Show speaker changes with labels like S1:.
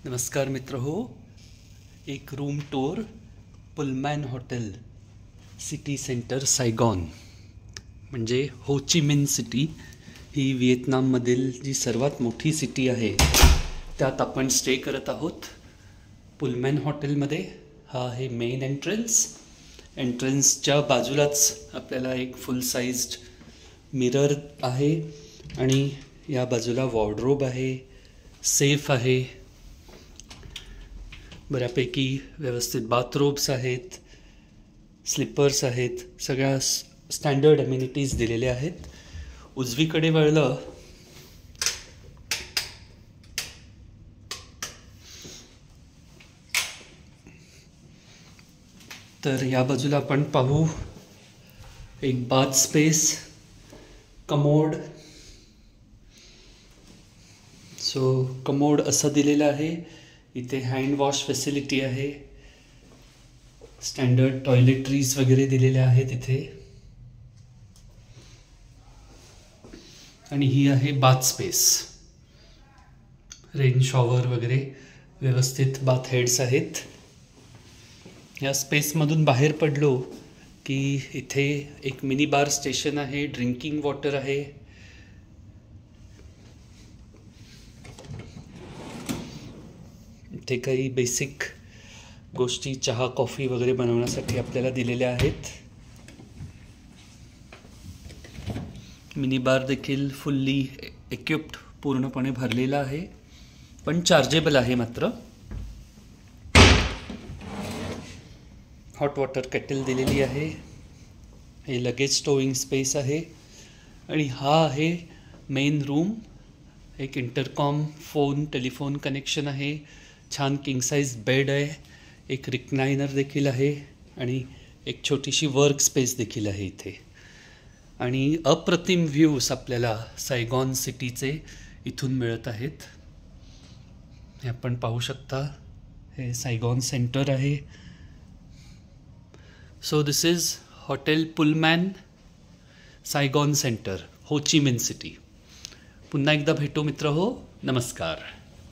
S1: नमस्कार मित्र हो, एक room tour Pullman hotel city centre Saigon म्हणजे हो ची मिन सिटी ही व्हिएतनाममधील जी सर्वात मोठी सिटी आहे त्यात आपण स्टे करत आहोत. पुलमॅन हॉटेलमध्ये हा आहे मेन एंट्रन्सच्या बाजूलाच आपल्याला एक फुल साइज्ड मिरर आहे आणि या बाजूला वॉर्डरोब आहे, सेफ आहे, बऱ्यापैकी व्यवस्थित बाथरोब्स आहेत, स्लिपर्स आहेत, सगळ्या स्टँडर्ड अम्युनिटीज दिलेल्या आहेत. उजवीकडे वळलं तर या बाजूला आपण पाहू एक बाथ स्पेस, कमोड. कमोड असं दिलेलं आहे. इथे हँड वॉश फॅसिलिटी आहे, स्टँडर्ड टॉयलेटरीज वगैरे दिलेल्या आहेत इथे, आणि ही आहे बाथ स्पेस. रेन शॉवर वगैरे व्यवस्थित बाथ हेड्स आहेत. या स्पेसमधून बाहेर पडलो की इथे एक मिनी बार स्टेशन आहे, ड्रिंकिंग वॉटर आहे, इथे काही बेसिक गोष्टी चहा कॉफी वगैरे बनवण्यासाठी आपल्याला दिलेल्या आहेत. मिनी बार देखील फुल्ली इक्विप्ड, पूर्णपणे भरलेला आहे, पण चार्जेबल आहे मात्र. हॉट वॉटर केटल दिलेली आहे. हे लगेज स्टोविंग स्पेस आहे आणि हा आहे मेन रूम. एक इंटरकॉम टेलिफोन कनेक्शन आहे, छान किंग साइज बेड आहे, एक रिक्लायनर देखील आहे आणि एक छोटीशी वर्क स्पेस देखील आहे इथे. आणि अप्रतिम व्ह्यूज आपल्याला सायगॉन सिटीचे इथून मिळत आहेत. हे आपण पाहू शकता, हे सायगॉन सेंटर आहे. So this is hotel Pullman Saigon centre, Ho Chi Minh City. पुन्हा एकदा भेटू मित्र हो. नमस्कार.